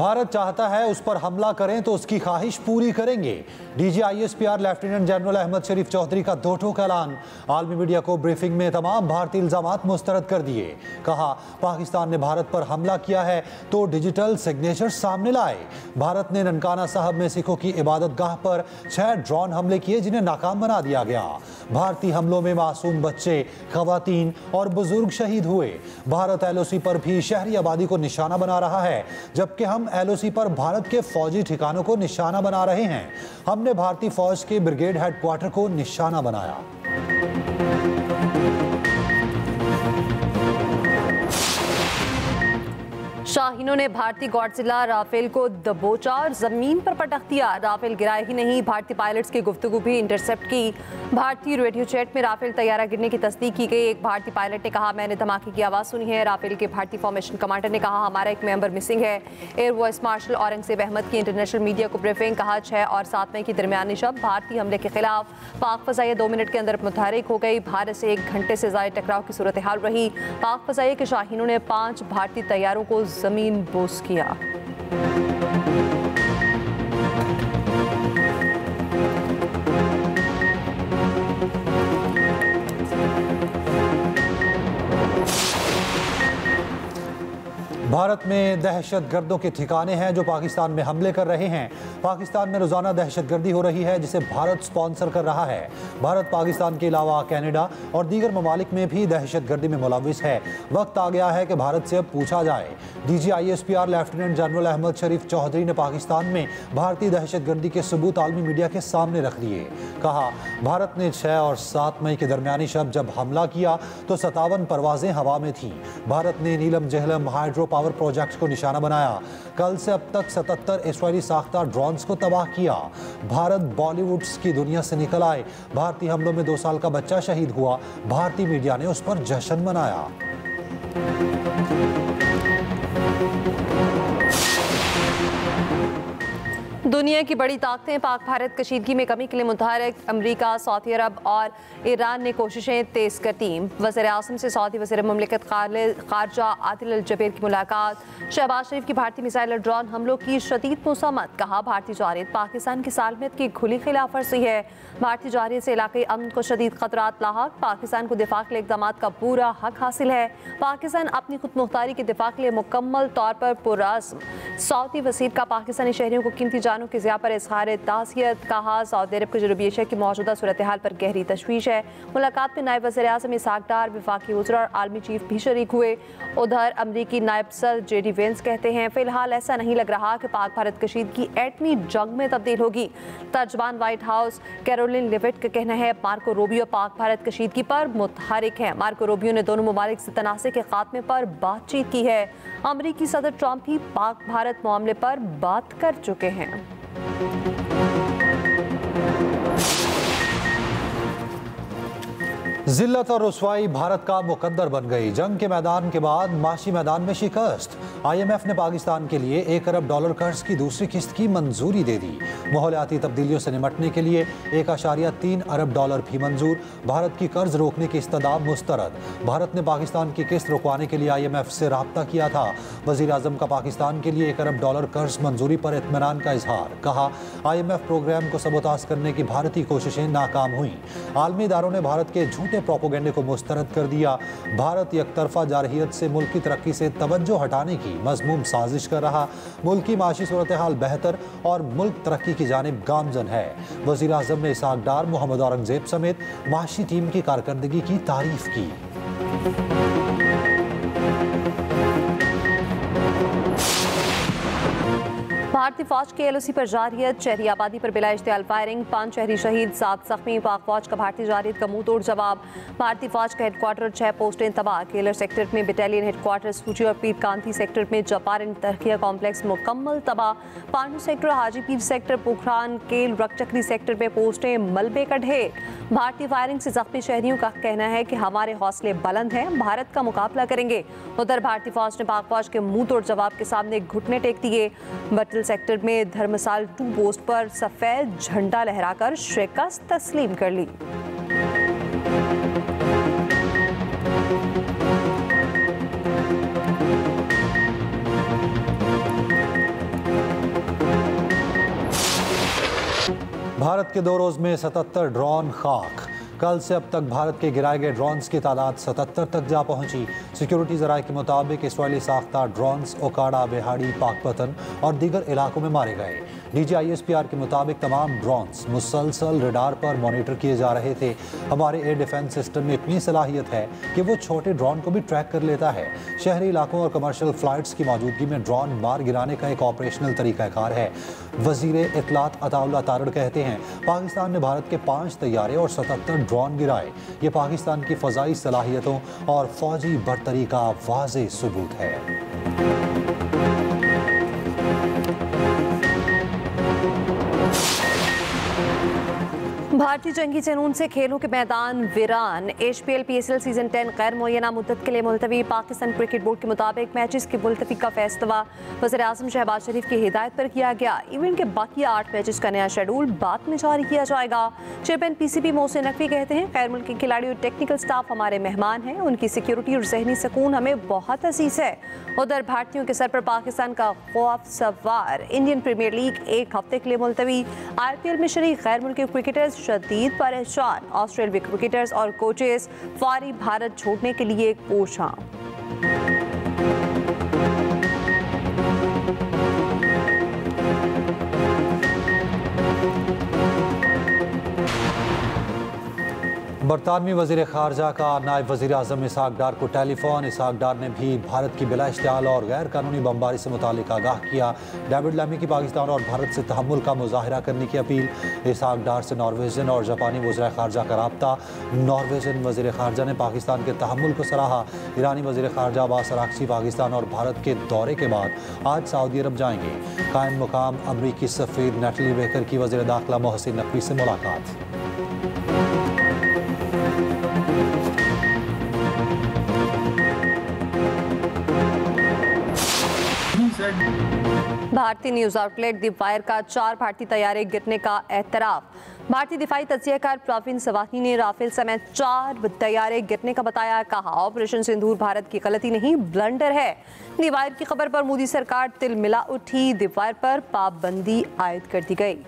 भारत चाहता है उस पर हमला करें तो उसकी ख्वाहिश पूरी करेंगे। DG ISPR lieutenant general Ahmad Sharif Chaudhry का दो टोक ऐलान। आलमी मीडिया को ब्रीफिंग में तमाम भारतीय इल्जामात मुस्तरद कर दिए। कहा, पाकिस्तान ने भारत पर हमला किया है तो डिजिटल सिग्नेचर सामने लाए। भारत ने ननकाना साहब में सिखों की इबादत गाह पर 6 ड्रोन हमले किए जिन्हें नाकाम बना दिया गया। भारतीय हमलों में मासूम बच्चे, खवातीन और बुजुर्ग शहीद हुए। भारत LOC पर भी शहरी आबादी को निशाना बना रहा है, जबकि हम LOC पर भारत के फौजी ठिकानों को निशाना बना रहे हैं। हमने भारतीय फौज के ब्रिगेड हेडक्वार्टर को निशाना बनाया। शाहीनों ने भारतीय गॉडजिला राफेल को दबोचा और जमीन पर पटक दिया। राफेल गिरा ही नहीं, भारतीय पायलट्स की गुफ्तगू भी इंटरसेप्ट की। भारतीय रेडियो जेट में राफेल तैयारा गिरने की तस्दीक की गई। एक भारतीय पायलट ने कहा, मैंने धमाके की आवाज़ सुनी है। राफेल के भारतीय फॉर्मेशन कमांडर ने कहा, हमारा एक मेंबर मिसिंग है। Air vice marshal Aurangzeb Ahmed की इंटरनेशनल मीडिया को ब्रीफिंग। कहा, 6 और 7 मई की दरमियानी शब भारतीय हमले के खिलाफ पाक फ़ज़ाइया 2 मिनट के अंदर मुतहरिक हो गई। भारत से 1 घंटे से ज़्यादा टकराव की सूरत हाल रही। पाक फ़ज़ाइया के शाहीनों ने 5 भारतीय तैयारों को जमीन बोस किया। भारत में दहशतगर्दों के ठिकाने हैं जो पाकिस्तान में हमले कर रहे हैं। पाकिस्तान में रोजाना दहशतगर्दी हो रही है जिसे भारत स्पॉन्सर कर रहा है। भारत पाकिस्तान के अलावा कनाडा और दीगर ममालिक में भी दहशतगर्दी में मुलविस है। वक्त आ गया है कि भारत से अब पूछा जाए। DG ISPR lieutenant general Ahmad Sharif Chaudhry ने पाकिस्तान में भारतीय दहशतगर्दी के सबूत आलमी मीडिया के सामने रख दिए। कहा, भारत ने 6 और 7 मई के दरमियानी शब जब हमला किया तो 57 परवाजें हवा में थीं। भारत ने नीलम जहलम हाइड्रो पावर प्रोजेक्ट को निशाना बनाया। कल से अब तक 77 इसराइली साख्ता ड्रोन्स को तबाह किया। भारत बॉलीवुड की दुनिया से निकल आए। भारतीय हमलों में 2 साल का बच्चा शहीद हुआ। भारतीय मीडिया ने उस पर जश्न मनाया। दुनिया की बड़ी ताकतें पाक भारत कशीदगी में कमी के लिए मुतहरिक। अमरीका, सऊदी अरब और ईरान ने कोशिशें तेज कर दी। वज़ीर आज़म से सऊदी वज़ीर मुमलिकत ख़ारजा आदिल अल जबेर की मुलाकात। शहबाज शरीफ की भारतीय मिसाइल और ड्रोन हमलों की शदीद मुज़म्मत। कहा, भारतीय जारियत पाकिस्तान की सालमियत की खुली खिलाफ वर्जी है। भारतीय जारियत से इलाक़ाई अमन को शदीद खतरात लाहक। पाकिस्तान को दिफा के लिए इक़दामात का पूरा हक हासिल है। पाकिस्तान अपनी खुद मुख्तारी के दिफा के लिए मुकम्मल तौर पर पुरअज़्म। सऊदी वज़ीर का पाकिस्तानी शहरियों को कीमती जानों की ज़िया पर इज़हार ताज़ियत। कहा, सऊदी अरब के जनूबी एशिया की मौजूदा सूरत हाल पर गहरी तशवीश है। मुलाकात में नायब वज़ीर आज़म इसहाक़ डार, वफाकी वज़रा और आलमी चीफ भी शरीक हुए। उधर अमरीकी नायब सदर JD वेंस कहते हैं, फ़िलहाल ऐसा नहीं लग रहा कि पाक भारत कशीदगी एटमी जंग में तब्दील होगी। तर्जमान व्हाइट हाउस कैरोलिन लिविट का कहना है, मार्को रूबियो पाक भारत कशीदगी पर मुतहरिक है। मार्को रूबियो ने दोनों ममालिक से तनाज़े के खात्मे पर बातचीत की है। अमरीकी सदर ट्रंप भी पाक भारत मामले पर बात कर चुके हैं। जिल्लत और रुसवाई भारत का मुकद्दर बन गई। जंग के मैदान के बाद माशी मैदान में शिकस्त। IMF ने पाकिस्तान के लिए $1 अरब कर्ज की दूसरी किस्त की मंजूरी दे दी। माहौलियाती तब्दीलियों से निमटने के लिए $1.3 अरब भी मंजूर। भारत की कर्ज रोकने की इस्तदाब मुस्तरद। भारत ने पाकिस्तान की किस्त रुकवाने के लिए IMF से राब्ता किया था। वज़ीर आज़म का पाकिस्तान के लिए $1 अरब कर्ज मंजूरी पर इत्मीनान का इजहार। कहा, IMF प्रोग्राम को सबोताज करने की भारतीय कोशिशें नाकाम हुई। आलमी इदारों ने भारत के झूठे प्रोपोगेंडे को मुस्तरद कर दिया। भारत यकतरफा जारहियत से मुल्क की तरक्की से तवज्जो हटाने की मज़मूम साजिश कर रहा। मुल्क की माशी सूरत हाल बेहतर और मुल्क तरक्की की जानिब गामजन है। वज़ीर आज़म ने इसहाक़ डार, मोहम्मद औरंगजेब समेत माशी टीम की कारकर्दगी की तारीफ की। भारतीय फौज की LOC पर जारियत। शहरी आबादी पर बिला इश्तियाल फायरिंग, 5 शहरी शहीद, 7 जख्मी। पाक फौज का भारतीय जारियत का मुंह तोड़ जवाब। भारतीय फौज का हेडक्वार्टर और 6 पोस्टें तबाह। केलर सेक्टर में बटालियन हेडक्वार्टर, सूची और पीर कांती सेक्टर में जपारन तरकिया कॉम्प्लेक्स मुकम्मल तबाह। पांडू सेक्टर, हाजी पीर सेक्टर, पोखरान केल रकचकरी सेक्टर में पोस्टें मलबे का ढेर। भारतीय फायरिंग से जख्मी शहरियों का कहना है कि हमारे हौसले बुलंद हैं, भारत का मुकाबला करेंगे। उधर भारतीय फौज ने पाक फौज के मुंह तोड़ जवाब के सामने घुटने टेक दिए। बटल सेक्टर में धर्मसाल 2 पोस्ट पर सफेद झंडा लहराकर शिकस्त तस्लीम कर ली। भारत के 2 रोज में 77 ड्रोन खाक। कल से अब तक भारत के गिराए गए ड्रोन्स की तादाद 77 तक जा पहुंची। सिक्योरिटी जराये के मुताबिक इसराइली साख्ता ड्रोन्स ओकाड़ा, बेहाड़ी, पाकपतन और दीगर इलाकों में मारे गए। DGISPR के मुताबिक तमाम ड्रोन्स मुसलसल रडार पर मॉनिटर किए जा रहे थे। हमारे एयर डिफेंस सिस्टम में इतनी सलाहियत है कि वो छोटे ड्रोन को भी ट्रैक कर लेता है। शहरी इलाकों और कमर्शियल फ्लाइट्स की मौजूदगी में ड्रोन मार गिराने का एक ऑपरेशनल तरीकाकार है। वजीर इत्तलात अताउल्लाह तारड़ कहते हैं, पाकिस्तान ने भारत के 5 तैयारे और 77 ड्रोन गिराए। ये पाकिस्तान की फ़ज़ाई सलाहियतों और फौजी बरतरी का वाज़ेह सबूत है। भारतीय जंगी जनून से खेलों के मैदान वीरान। HPL PSL सीजन 10 गैर मुय्यना मुद्दत के लिए मुलतवी। पाकिस्तान क्रिकेट बोर्ड के मुताबिक मैचेस की मुलतवी का फैसला वज़ीर आज़म शहबाज शरीफ की हिदायत पर किया गया। इवेंट के बाकी 8 मैचेस का नया शेड्यूल बाद में जारी किया जाएगा। चेयरमैन PCB मोहसिन नकवी कहते हैं, गैर मुल्की खिलाड़ी और टेक्निकल स्टाफ हमारे मेहमान हैं, उनकी सिक्योरिटी और जहनी सुकून हमें बहुत अजीज है। उधर भारतीयों के सर पर पाकिस्तान का खौफ सवार। इंडियन प्रीमियर लीग 1 हफ्ते के लिए मुलतवी। IPL में शरीक गैर मुल्की क्रिकेटर्स शदीद परेशान। ऑस्ट्रेलियाई क्रिकेटर्स और कोचेस फौरी भारत छोड़ने के लिए कोशां। बरतानवी वज़ीर ख़ारजा का नायब वज़ीर आज़म इसहाक डार को टेलीफोन। इसहाक डार ने भी भारत की बिला इश्तियाल और गैर कानूनी बमबारी से मुतालिक आगाह किया। डेविड लैमी की पाकिस्तान और भारत से तहम्मुल का मुजाहिरा करने की अपील। इसहाक डार से नॉर्वेजन और जापानी वज़ीर ख़ारजा का रब्ता। नॉर्वेजन वज़ीर ख़ारजा ने पाकिस्तान के तहम्मुल को सराहा। ईरानी वज़ीर ख़ारजा अब्बास अराग़ची पाकिस्तान और भारत के दौरे के बाद आज सऊदी अरब जाएंगे। कायम मुकाम अमरीकी सफ़ीर नेटली बेकर की वज़ीर दाखिला मोहसिन नकवी से मुलाकात। भारतीय न्यूज आउटलेट दी वायर का 4 भारतीय तैयारे गिरने का एतराफ। भारतीय दिफाई तज्जियाकार प्रवीण सवानी ने राफेल समेत 4 तैयारे गिरने का बताया। कहा, ऑपरेशन सिंदूर भारत की गलती नहीं, ब्लंडर है। दी वायर की खबर पर मोदी सरकार तिलमिला उठी। दी वायर पर पाबंदी आयद कर दी गई।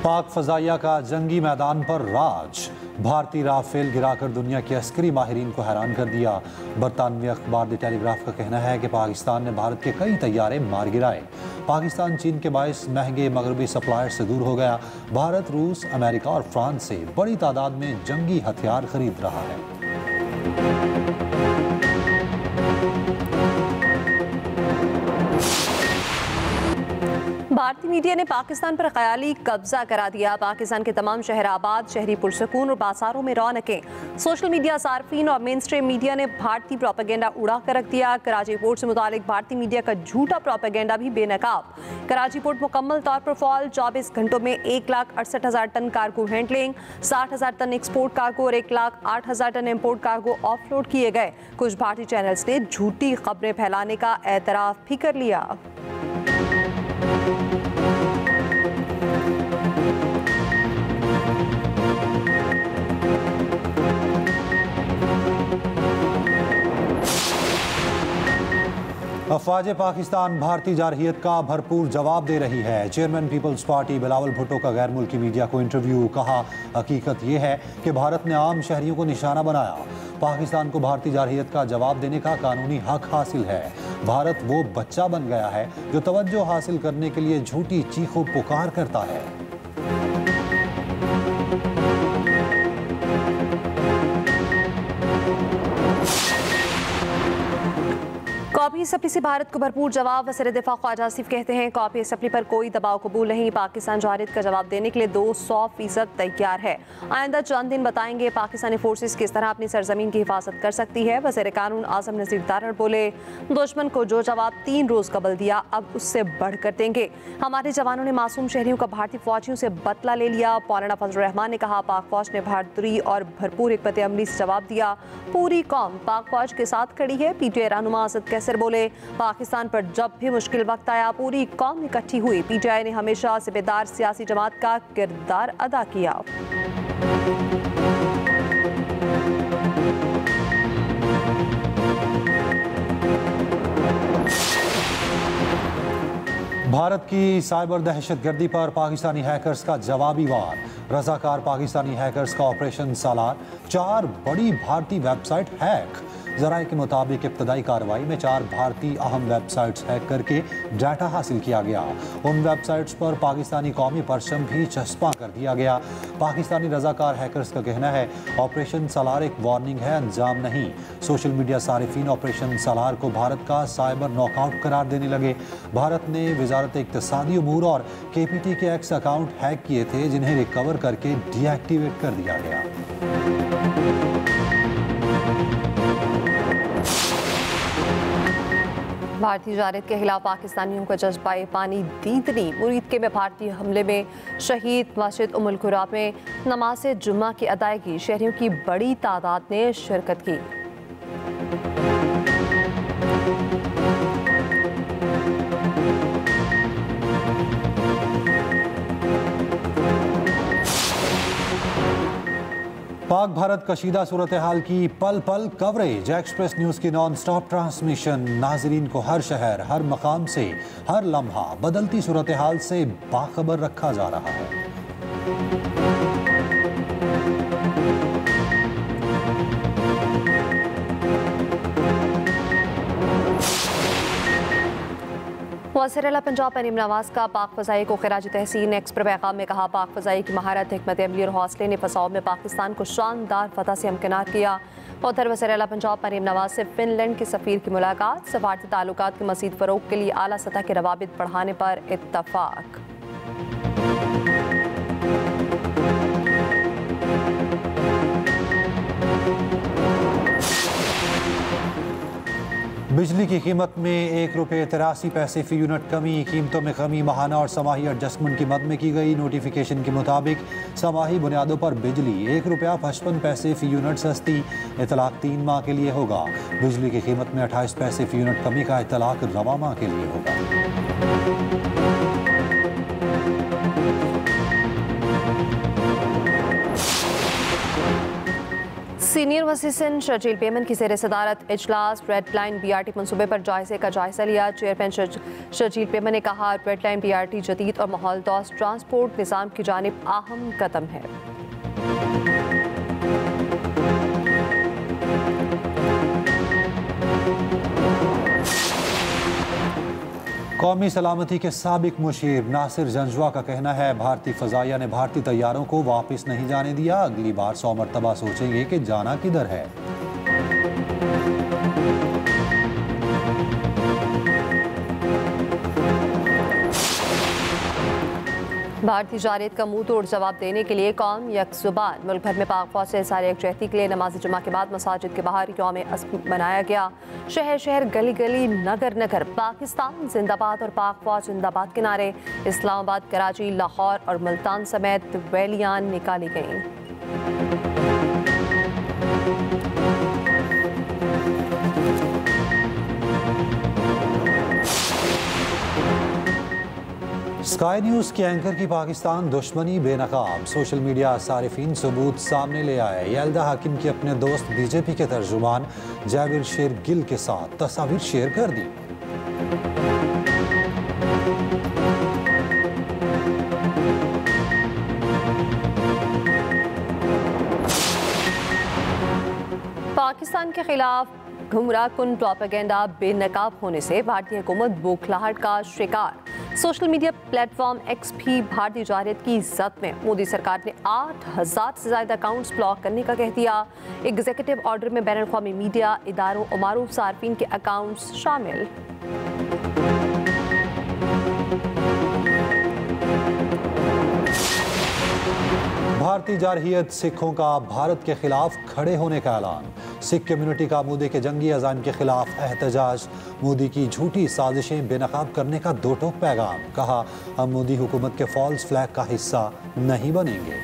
पाक फजाइया का जंगी मैदान पर राज। भारतीय राफेल गिराकर दुनिया के अस्करी माहिरीन को हैरान कर दिया। बरतानवी अखबार द टेलीग्राफ का कहना है कि पाकिस्तान ने भारत के कई तैयारे मार गिराए। पाकिस्तान चीन के बायस महंगे मगरबी सप्लायर से दूर हो गया। भारत रूस, अमेरिका और फ्रांस से बड़ी तादाद में जंगी हथियार खरीद रहा है। भारतीय मीडिया ने पाकिस्तान पर ख्याली कब्जा करा दिया। पाकिस्तान के तमाम शहर आबाद, शहरी पुरसकून और बाजारों में रौनकें। सोशल मीडिया सार्फिन और मेन स्ट्रीम मीडिया ने भारतीय प्रोपेगेंडा उड़ा कर रख दिया। कराची पोर्ट से मुतालिक भारतीय मीडिया का झूठा प्रोपेगेंडा भी बेनकाब। कराची पोर्ट मुकम्मल तौर पर फॉल। 24 घंटों में 1,68,000 tonne cargo handling, 60,000 tonne export cargo और 1,08,000 टन इम्पोर्ट कार्गो ऑफलोड किए गए। कुछ भारतीय चैनल्स ने झूठी खबरें फैलाने का एतराफ भी कर लिया। अफवाज पाकिस्तान भारतीय जारहियत का भरपूर जवाब दे रही है। चेयरमैन पीपल्स पार्टी बिलावल भुट्टो का गैर मुल्की मीडिया को इंटरव्यू। कहा, हकीकत यह है कि भारत ने आम शहरियों को निशाना बनाया। पाकिस्तान को भारतीय जारहियत का जवाब देने का कानूनी हक हासिल है। भारत वो बच्चा बन गया है जो तवज्जो हासिल करने के लिए झूठी चीखों पुकार करता है। कॉपी सप्ली से भारत को भरपूर जवाब। वज़ीर दिफा ख्वाजा आसिफ कहते हैं, कॉपी सप्ली पर कोई दबाव कबूल नहीं। पाकिस्तान जारहियत का जवाब देने के लिए 200% तैयार है। आइंदा चंद दिन बताएंगे पाकिस्तानी फोर्सेस किस तरह अपनी सरजमीन की हिफाजत कर सकती है। वज़ीर कानून आज़म नज़ीर तारड़ बोले, दुश्मन को जो जवाब 3 रोज कबल दिया, अब उससे बढ़कर देंगे। हमारे जवानों ने मासूम शहरियों का भारतीय फौजियों से बदला ले लिया। मौलाना फजलुर रहमान ने कहा, पाक फौज ने बहादुरी और भरपूर हिकमत अमली से जवाब दिया। पूरी कौम पाक फौज के साथ खड़ी है। PTI रहनुमा असद कैसर बोले, पाकिस्तान पर जब भी मुश्किल वक्त आया पूरी कौम इकट्ठी हुई। PTI ने हमेशा जिम्मेदार सियासी जमात का किरदार अदा किया। भारत की साइबर दहशतगर्दी पर पाकिस्तानी हैकर्स का जवाबी वार। रजाकार पाकिस्तानी हैकर्स का ऑपरेशन सालार। 4 बड़ी भारतीय वेबसाइट हैक। जराये के मुताबिक इब्तदाई कार्रवाई में 4 भारतीय अहम वेबसाइट्स हैक करके डाटा हासिल किया गया। उन वेबसाइट्स पर पाकिस्तानी कौमी परचम भी चस्पा कर दिया गया। पाकिस्तानी रजाकार हैकर्स का कहना है ऑपरेशन सालार एक वार्निंग है, अंजाम नहीं। सोशल मीडिया सारिफीन ऑपरेशन सालार को भारत का साइबर नॉकआउट करार देने लगे। भारत ने वजारत इक्तिसादी उमूर और KPT के एक्स अकाउंट हैक किए थे, जिन्हें रिकवर करके डीएक्टिवेट कर दिया गया। भारतीय जारद के खिलाफ पाकिस्तानियों का जज्बा पानी दीदनी। मुरीदके में भारतीय हमले में शहीद मस्जिद उम्मुल कुरा में नमाज जुम्मा की अदायगी। शहरियों की बड़ी तादाद ने शिरकत की। पाक भारत कशीदा सूरत हाल की पल पल कवरेज। एक्सप्रेस न्यूज़ की नॉन स्टॉप ट्रांसमिशन। नाजरीन को हर शहर, हर मकाम से हर लम्हा बदलती सूरत हाल से बाखबर रखा जा रहा है। वज़ीर-ए-आला पंजाब मरीम नवाज का पाक फ़ज़ाई को खिराज तहसीन। एक्स पर पैगाम में कहा पाक फ़ज़ाई की महारत, हिकमत अमली और हौसले ने फसाव में पाकिस्तान को शानदार फतह से हमकिनार किया। उधर वज़ीर-ए-आला पंजाब मरीम नवाज से फिनलैंड के सफ़ीर की मुलाकात। सफारती ताल्लुकात के मज़ीद फ़रोग़ के लिए आला सतह के रवाबित बढ़ाने पर इत्तफ़ाक़। बिजली की कीमत में ₹1.83 फी यूनिट कमी। कीमतों में कमी माहाना और समाही एडजस्टमेंट की मद में की गई। नोटिफिकेशन के मुताबिक समाही बुनियादों पर बिजली ₹1.55 फी यूनिट सस्ती। इतलाक 3 माह के लिए होगा। बिजली की कीमत में 28 पैसे फी यूनिट कमी का इतलाक रवा माह के लिए होगा। सीनियर वसीसन शर्जील पेमन की ज़ेर सदारत इजलास। रेड लाइन BRT मनसूबे पर जायजे का जायजा लिया। चेयरमैन शर्जील पेमन ने कहा रेड लाइन BRT जदीद और माहौलदोज़ ट्रांसपोर्ट निज़ाम की जानिब अहम कदम है। कौमी सलामती के साबिक मुशीर नासिर जंजवा का कहना है भारतीय फ़ज़ाइया ने भारतीय तैयारों को वापस नहीं जाने दिया। अगली बार 100 मरतबा सोचेंगे कि जाना किधर है। भारतीय जारद का मुंह तोड़ जवाब देने के लिए कौम यकजुबान। मुल्क भर में पाक फौज से सारे यकजहती के लिए नमाज जुमा के बाद मसाजिद के बाहर यौम अस्म मनाया गया। शहर शहर, गली गली, नगर नगर पाकिस्तान जिंदाबाद और पाक फौज जिंदाबाद के नारे। इस्लामाबाद, कराची, लाहौर और मुल्तान समेत रैलियां निकाली गईं। स्काई न्यूज़ के एंकर की पाकिस्तान दुश्मनी बेनकाब। सोशल मीडिया सारिफीन सबूत सामने ले आए। यल्दा हाकिम की अपने दोस्त BJP के तर्जुमान जाबिर शेर गिल के साथ तस्वीर शेयर कर दी। पाकिस्तान के खिलाफ गुमराह कुन प्रोपेगेंडा बेनकाब होने से भारतीय हुकूमत बौखलाहट का शिकार। सोशल मीडिया प्लेटफॉर्म X भी भारतीय जारद की इज्जत में। मोदी सरकार ने 8000 से ज़्यादा अकाउंट्स ब्लॉक करने का कह दिया। एग्जीक्यूटिव ऑर्डर में बैन अवी मीडिया इदारों और मारूफ सार्फिन के अकाउंट्स शामिल। भारतीय जारहियत सिखों का भारत के खिलाफ खड़े होने का ऐलान। सिख कम्युनिटी का मोदी के जंगी अज़ाइम के खिलाफ एहतजाज। मोदी की झूठी साजिशें बेनकाब करने का दो टोक पैगाम। कहा हम मोदी हुकूमत के फॉल्स फ्लैग का हिस्सा नहीं बनेंगे।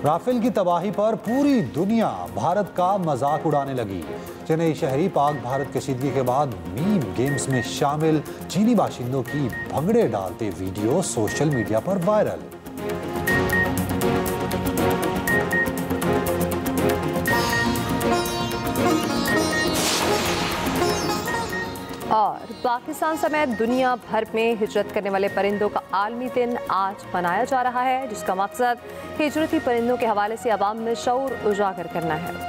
राफेल की तबाही पर पूरी दुनिया भारत का मजाक उड़ाने लगी। चेन्नई शहरी पाक भारत कशीदगी के बाद मीम गेम्स में शामिल चीनी बाशिंदों की भंगड़े डालते वीडियो सोशल मीडिया पर वायरल। पाकिस्तान समेत दुनिया भर में हिजरत करने वाले परिंदों का आलमी दिन आज मनाया जा रहा है, जिसका मकसद हिजरती परिंदों के हवाले से अवाम में शऊर उजागर करना है।